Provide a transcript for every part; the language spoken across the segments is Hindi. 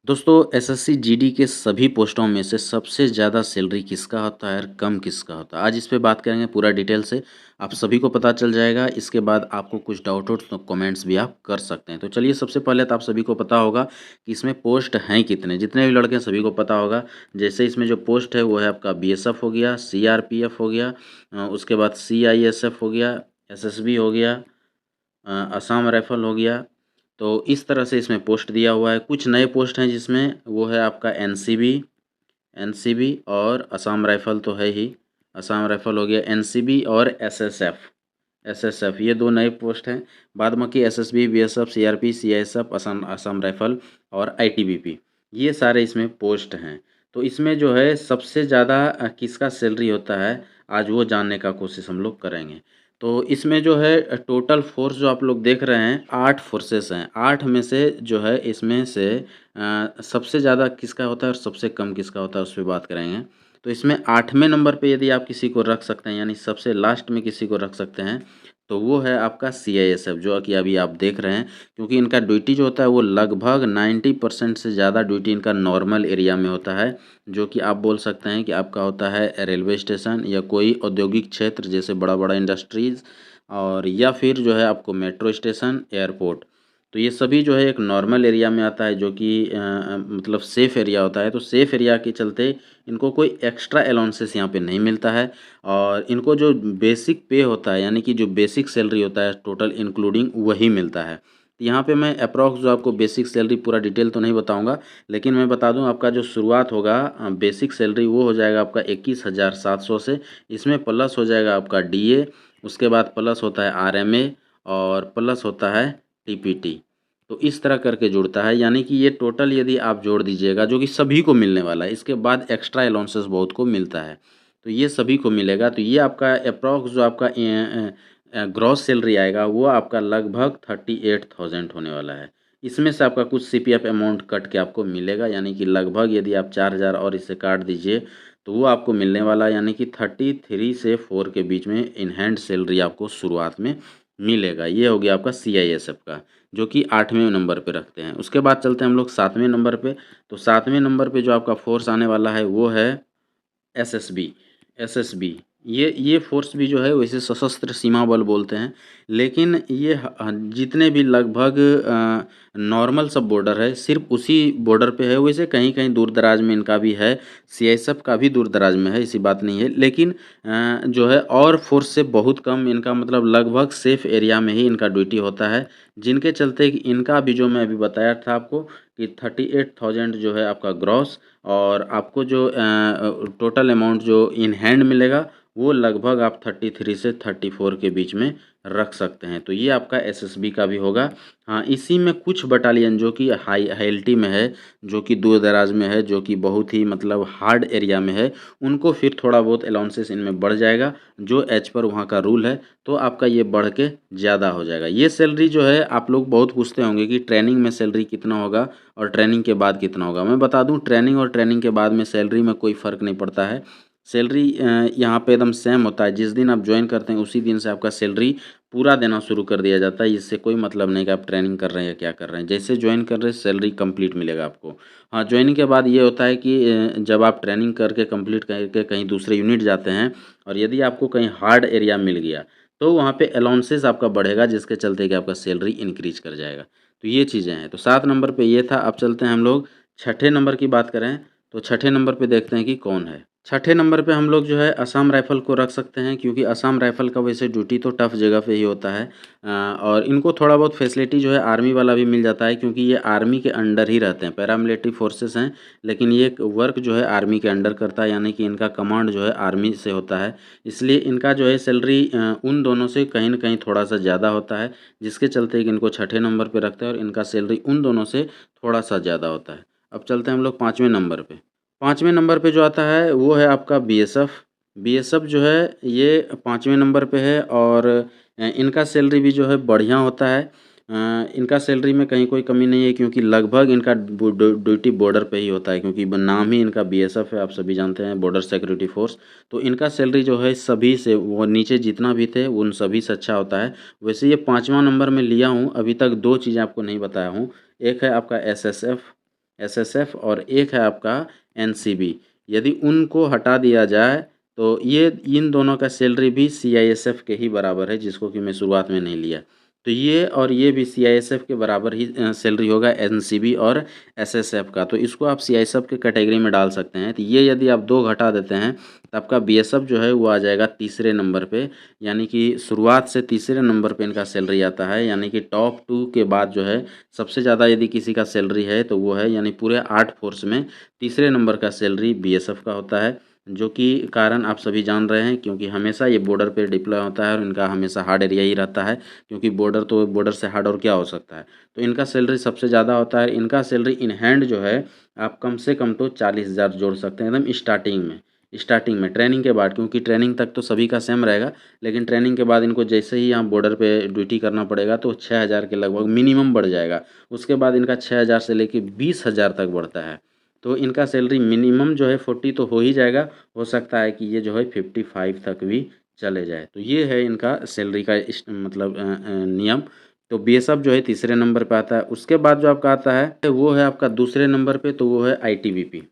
दोस्तों एसएससी जीडी के सभी पोस्टों में से सबसे ज़्यादा सैलरी किसका होता है और कम किसका होता है, आज इस पे बात करेंगे पूरा डिटेल से। आप सभी को पता चल जाएगा। इसके बाद आपको कुछ डाउट हो तो कमेंट्स भी आप कर सकते हैं। तो चलिए, सबसे पहले तो आप सभी को पता होगा कि इसमें पोस्ट हैं कितने। जितने भी लड़के हैं सभी को पता होगा। जैसे इसमें जो पोस्ट है वो है आपका बीएसएफ हो गया, सीआरपीएफ हो गया, उसके बाद सीआईएसएफ हो गया, एसएसबी हो गया, असम राइफल हो गया। तो इस तरह से इसमें पोस्ट दिया हुआ है। कुछ नए पोस्ट हैं जिसमें वो है आपका एनसीबी, एनसीबी और असम राइफल तो है ही। असम राइफल हो गया, एनसीबी और एसएसएफ, एसएसएफ ये दो नए पोस्ट हैं। बाद बाकी SSB, BSF, CRP, CISF, Assam Assam rifle और आईटीबीपी, ये सारे इसमें पोस्ट हैं। तो इसमें जो है सबसे ज़्यादा किसका सैलरी होता है, आज वो जानने का कोशिश हम लोग करेंगे। तो इसमें जो है टोटल फोर्स जो आप लोग देख रहे हैं, 8 फोर्सेस हैं। 8 में से जो है इसमें से सबसे ज़्यादा किसका होता है और सबसे कम किसका होता है उस पे बात करेंगे। तो इसमें 8वें नंबर पे यदि आप किसी को रख सकते हैं, यानी सबसे लास्ट में किसी को रख सकते हैं, तो वो है आपका सीआईएसएफ, जो कि अभी आप देख रहे हैं। क्योंकि इनका ड्यूटी जो होता है वो लगभग 90% से ज़्यादा ड्यूटी इनका नॉर्मल एरिया में होता है, जो कि आप बोल सकते हैं कि आपका होता है रेलवे स्टेशन या कोई औद्योगिक क्षेत्र जैसे बड़ा बड़ा इंडस्ट्रीज़, और या फिर जो है आपको मेट्रो स्टेशन, एयरपोर्ट। तो ये सभी जो है एक नॉर्मल एरिया में आता है, जो कि मतलब सेफ़ एरिया होता है। तो सेफ़ एरिया के चलते इनको कोई एक्स्ट्रा अलाउंसेस यहाँ पे नहीं मिलता है। और इनको जो बेसिक पे होता है, यानी कि जो बेसिक सैलरी होता है टोटल इंक्लूडिंग, वही मिलता है। तो यहाँ पे मैं अप्रॉक्स जो आपको बेसिक सैलरी पूरा डिटेल तो नहीं बताऊँगा, लेकिन मैं बता दूँ आपका जो शुरुआत होगा बेसिक सैलरी वो हो जाएगा आपका 21,700 से। इसमें प्लस हो जाएगा आपका डीए, उसके बाद प्लस होता है आरएमए और प्लस होता है टीपीटी। तो इस तरह करके जुड़ता है, यानी कि ये टोटल यदि आप जोड़ दीजिएगा, जो कि सभी को मिलने वाला है। इसके बाद एक्स्ट्रा अलाउंसेस बहुत को मिलता है, तो ये सभी को मिलेगा। तो ये आपका अप्रॉक्स जो आपका ग्रॉस सैलरी आएगा वो आपका लगभग 38,000 होने वाला है। इसमें से आपका कुछ सीपीएफ अमाउंट कट के आपको मिलेगा, यानी कि लगभग यदि आप 4,000 और इससे काट दीजिए तो वो आपको मिलने वाला है, यानी कि 33 से 4 के बीच में इन हैंड सैलरी आपको शुरुआत में मिलेगा। ये हो गया आपका सीआईएसएफ का, जो कि 8वें नंबर पे रखते हैं। उसके बाद चलते हैं हम लोग 7वें नंबर पे। तो 7वें नंबर पे जो आपका फोर्स आने वाला है वो है एसएसबी, एसएसबी। ये फ़ोर्स भी जो है वैसे सशस्त्र सीमा बल बोलते हैं, लेकिन ये जितने भी लगभग नॉर्मल सब बॉर्डर है सिर्फ उसी बॉर्डर पे है। वैसे कहीं-कहीं दूर-दराज में इनका भी है, सीआईएसएफ का भी दूर-दराज में है, ऐसी बात नहीं है। लेकिन जो है और फ़ोर्स से बहुत कम इनका, मतलब लगभग सेफ एरिया में ही इनका ड्यूटी होता है, जिनके चलते कि इनका भी जो मैं अभी बताया था आपको कि 38,000 जो है आपका ग्रॉस, और आपको जो टोटल अमाउंट जो इन हैंड मिलेगा वो लगभग आप 33 से 34 के बीच में रख सकते हैं। तो ये आपका एसएसबी का भी होगा। हाँ, इसी में कुछ बटालियन जो कि हाईएल्टी में है, जो कि दूर दराज में है, जो कि बहुत ही मतलब हार्ड एरिया में है, उनको फिर थोड़ा बहुत अलाउंसेस इनमें बढ़ जाएगा, जो एज पर वहाँ का रूल है। तो आपका ये बढ़ के ज़्यादा हो जाएगा। ये सैलरी जो है, आप लोग बहुत पूछते होंगे कि ट्रेनिंग में सैलरी कितना होगा और ट्रेनिंग के बाद कितना होगा। मैं बता दूं, ट्रेनिंग और ट्रेनिंग के बाद में सैलरी में कोई फ़र्क नहीं पड़ता है। सैलरी यहाँ पे एकदम सेम होता है। जिस दिन आप ज्वाइन करते हैं उसी दिन से आपका सैलरी पूरा देना शुरू कर दिया जाता है। इससे कोई मतलब नहीं कि आप ट्रेनिंग कर रहे हैं या क्या कर रहे हैं। जैसे ज्वाइन कर रहे हैं सैलरी कंप्लीट मिलेगा आपको। हाँ, ज्वाइनिंग के बाद ये होता है कि जब आप ट्रेनिंग करके कंप्लीट करके कहीं दूसरे यूनिट जाते हैं, और यदि आपको कहीं हार्ड एरिया मिल गया तो वहाँ पे अलाउंसेस आपका बढ़ेगा, जिसके चलते कि आपका सैलरी इंक्रीज कर जाएगा। तो ये चीज़ें हैं। तो 7 नंबर पे ये था। अब चलते हैं हम लोग छठे नंबर की बात करें। तो छठे नंबर पे देखते हैं कि कौन है। छठे नंबर पे हम लोग जो है असम राइफ़ल को रख सकते हैं, क्योंकि असम राइफ़ल का वैसे ड्यूटी तो टफ़ जगह पे ही होता है। और इनको थोड़ा बहुत फैसिलिटी जो है आर्मी वाला भी मिल जाता है, क्योंकि ये आर्मी के अंडर ही रहते हैं। पैरामिलिट्री फोर्सेस हैं, लेकिन ये वर्क जो है आर्मी के अंडर करता है, यानी कि इनका कमांड जो है आर्मी से होता है। इसलिए इनका जो है सैलरी उन दोनों से कहीं न कहीं थोड़ा-सा ज़्यादा होता है, जिसके चलते कि इनको छठे नंबर पे रखते हैं और इनका सैलरी उन दोनों से थोड़ा-सा ज़्यादा होता है। अब चलते हैं हम लोग 5वें नंबर पे। 5वें नंबर पे जो आता है वो है आपका बीएसएफ। बीएसएफ जो है ये 5वें नंबर पे है, और इनका सैलरी भी जो है बढ़िया होता है। इनका सैलरी में कहीं कोई कमी नहीं है, क्योंकि लगभग इनका ड्यूटी बॉर्डर पे ही होता है, क्योंकि नाम ही इनका बीएसएफ है, आप सभी जानते हैं, बॉर्डर सिक्योरिटी फोर्स। तो इनका सैलरी जो है सभी से, वो नीचे जितना भी थे उन सभी से अच्छा होता है। वैसे ये 5वां नंबर में लिया हूँ। अभी तक 2 चीज़ें आपको नहीं बताया हूँ। एक है आपका एसएसएफ, एसएसएफ और एक है आपका एनसीबी। यदि उनको हटा दिया जाए तो ये इन दोनों का सैलरी भी सीआईएसएफ के ही बराबर है, जिसको कि मैं शुरुआत में नहीं लिया। तो ये और ये भी सीआईएसएफ के बराबर ही सैलरी होगा एनसीबी और एसएसएफ का। तो इसको आप सीआईएसएफ के कैटेगरी में डाल सकते हैं। तो ये यदि आप 2 घटा देते हैं तो आपका बीएसएफ जो है वो आ जाएगा तीसरे नंबर पे, यानी कि शुरुआत से तीसरे नंबर पे इनका सैलरी आता है। यानी कि टॉप 2 के बाद जो है सबसे ज़्यादा यदि किसी का सैलरी है तो वो है, यानी पूरे 8 फोर्स में तीसरे नंबर का सैलरी बीएसएफ का होता है। जो कि कारण आप सभी जान रहे हैं, क्योंकि हमेशा ये बॉर्डर पे डिप्लॉय होता है और इनका हमेशा हार्ड एरिया ही रहता है, क्योंकि बॉर्डर से हार्ड और क्या हो सकता है। तो इनका सैलरी सबसे ज़्यादा होता है। इनका सैलरी इन हैंड जो है आप कम से कम तो 40,000 जोड़ सकते हैं एकदम स्टार्टिंग में ट्रेनिंग के बाद, क्योंकि ट्रेनिंग तक तो सभी का सेम रहेगा, लेकिन ट्रेनिंग के बाद इनको जैसे ही यहाँ बॉर्डर पे ड्यूटी करना पड़ेगा तो 6,000 के लगभग मिनिमम बढ़ जाएगा। उसके बाद इनका 6,000 से लेके 20,000 तक बढ़ता है। तो इनका सैलरी मिनिमम जो है 40 तो हो ही जाएगा, हो सकता है कि ये जो है 55 तक भी चले जाए। तो ये है इनका सैलरी का मतलब नियम। तो बीएसएफ जो है तीसरे नंबर पे आता है। उसके बाद जो आपका आता है वो है आपका दूसरे नंबर पे, तो वो है आईटीबीपी।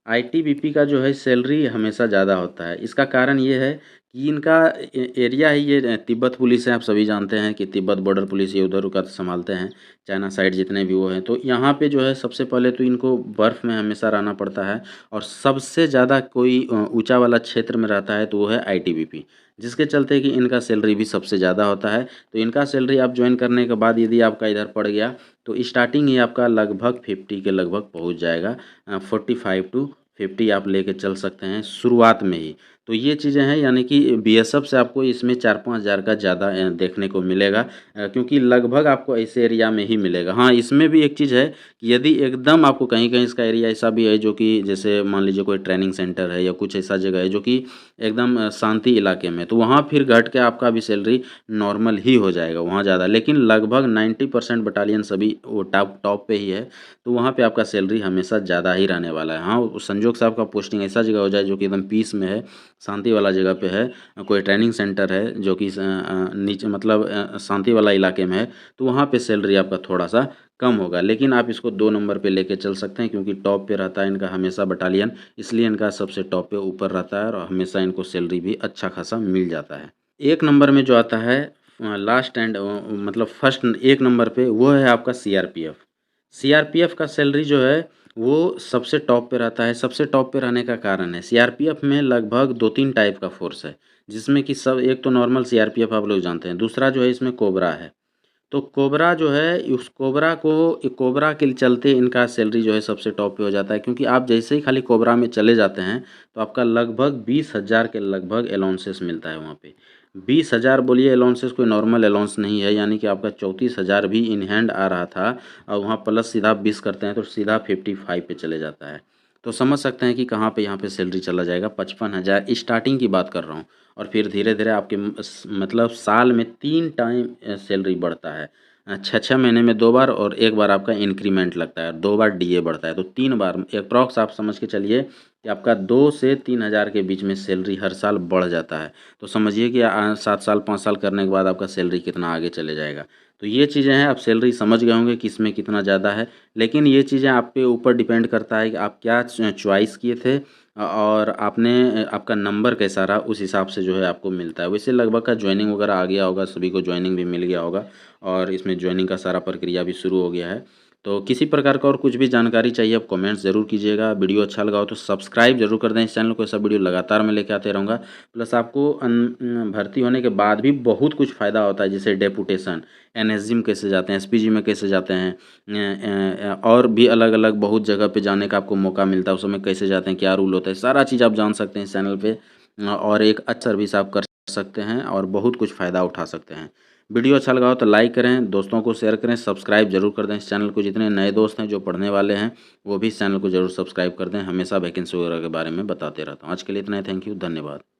आईटीबीपी का जो है सैलरी हमेशा ज़्यादा होता है। इसका कारण ये है कि इनका एरिया ही ये तिब्बत पुलिस है। आप सभी जानते हैं कि तिब्बत बॉर्डर पुलिस ये उधर का संभालते हैं, चाइना साइड जितने भी वो हैं। तो यहाँ पे जो है सबसे पहले तो इनको बर्फ़ में हमेशा रहना पड़ता है, और सबसे ज़्यादा कोई ऊंचा वाला क्षेत्र में रहता है तो वो है आईटीबीपी, जिसके चलते कि इनका सैलरी भी सबसे ज़्यादा होता है। तो इनका सैलरी आप ज्वाइन करने के बाद यदि आपका इधर पड़ गया तो स्टार्टिंग ही आपका लगभग 50 के लगभग पहुँच जाएगा। 45 टू 50 आप लेके चल सकते हैं शुरुआत में ही। तो ये चीज़ें हैं, यानी कि बीएसएफ से आपको इसमें 4-5 हज़ार का ज़्यादा देखने को मिलेगा, क्योंकि लगभग आपको ऐसे एरिया में ही मिलेगा। हाँ, इसमें भी एक चीज़ है कि यदि एकदम आपको कहीं-कहीं इसका एरिया ऐसा भी है जो कि जैसे मान लीजिए कोई ट्रेनिंग सेंटर है या कुछ ऐसा जगह है जो कि एकदम शांति इलाके में, तो वहाँ फिर घट के आपका भी सैलरी नॉर्मल ही हो जाएगा वहाँ ज़्यादा। लेकिन लगभग 90% बटालियन सभी वो टॉप टॉप पे ही है, तो वहाँ पे आपका सैलरी हमेशा ज़्यादा ही रहने वाला है। हाँ, वो संजोग से आपका पोस्टिंग ऐसा जगह हो जाए जो कि एकदम पीस में है, शांति वाला जगह पे है, कोई ट्रेनिंग सेंटर है जो कि नीचे मतलब शांति वाला इलाके में है, तो वहाँ पे सैलरी आपका थोड़ा-सा कम होगा। लेकिन आप इसको 2 नंबर पे लेके चल सकते हैं, क्योंकि टॉप पे रहता है इनका हमेशा बटालियन, इसलिए इनका सबसे टॉप पे ऊपर रहता है और हमेशा इनको सैलरी भी अच्छा खासा मिल जाता है। 1 नंबर में जो आता है लास्ट एंड मतलब फर्स्ट 1 नंबर पे वो है आपका सीआरपीएफ। सीआरपीएफ का सैलरी जो है वो सबसे टॉप पे रहता है। सबसे टॉप पे रहने का कारण है, सीआरपीएफ में लगभग 2-3 टाइप का फ़ोर्स है, जिसमें कि सब एक तो नॉर्मल सीआरपीएफ आप लोग जानते हैं, दूसरा जो है इसमें कोबरा है। तो कोबरा जो है उस कोबरा के चलते इनका सैलरी जो है सबसे टॉप पे हो जाता है, क्योंकि आप जैसे ही खाली कोबरा में चले जाते हैं तो आपका लगभग 20,000 के लगभग अलाउंसेस मिलता है वहाँ पे। 20,000 बोलिए अलाउंसेस, कोई नॉर्मल अलाउंस नहीं है, यानी कि आपका 34,000 भी इन हैंड आ रहा था और वहाँ प्लस सीधा आप 20 करते हैं तो सीधा 55 पे चले जाता है। तो समझ सकते हैं कि कहाँ पे यहाँ पे सैलरी चला जाएगा। 55,000 स्टार्टिंग की बात कर रहा हूँ, और फिर धीरे-धीरे आपके मतलब साल में 3 टाइम सैलरी बढ़ता है। 6-6 महीने में 2 बार और 1 बार आपका इंक्रीमेंट लगता है, 2 बार डीए बढ़ता है, तो 3 बार एप्रॉक्स आप समझ के चलिए कि आपका 2 से 3,000 के बीच में सैलरी हर साल बढ़ जाता है। तो समझिए कि 7 साल 5 साल करने के बाद आपका सैलरी कितना आगे चले जाएगा। तो ये चीज़ें हैं, आप सैलरी समझ गए होंगे कि इसमें कितना ज़्यादा है। लेकिन ये चीज़ें आप पे ऊपर डिपेंड करता है कि आप क्या चॉइस किए थे और आपने आपका नंबर कैसा रहा, उस हिसाब से जो है आपको मिलता है। वैसे लगभग का जॉइनिंग वगैरह आ गया होगा, सभी को जॉइनिंग भी मिल गया होगा और इसमें जॉइनिंग का सारा प्रक्रिया भी शुरू हो गया है। तो किसी प्रकार का और कुछ भी जानकारी चाहिए आप कमेंट्स ज़रूर कीजिएगा। वीडियो अच्छा लगा हो तो सब्सक्राइब जरूर कर दें इस चैनल को, ऐसा वीडियो लगातार मैं लेके आते रहूँगा। प्लस आपको भर्ती होने के बाद भी बहुत कुछ फ़ायदा होता है, जैसे डेपुटेशन, एनएसजी में कैसे जाते हैं, एसपीजी में कैसे जाते हैं, और भी अलग अलग बहुत जगह पे जाने का आपको मौका मिलता है, उस समय कैसे जाते हैं, क्या रूल होता है, सारा चीज़ आप जान सकते हैं इस चैनल पे। और एक अच्छा सर्विस आप कर सकते हैं और बहुत कुछ फ़ायदा उठा सकते हैं। वीडियो अच्छा लगा हो तो लाइक करें, दोस्तों को शेयर करें, सब्सक्राइब जरूर कर दें इस चैनल को। जितने नए दोस्त हैं जो पढ़ने वाले हैं वो भी इस चैनल को जरूर सब्सक्राइब कर दें। हमेशा वैकेंसी वगैरह के बारे में बताते रहता हूँ। आज के लिए इतना ही, थैंक यू, धन्यवाद।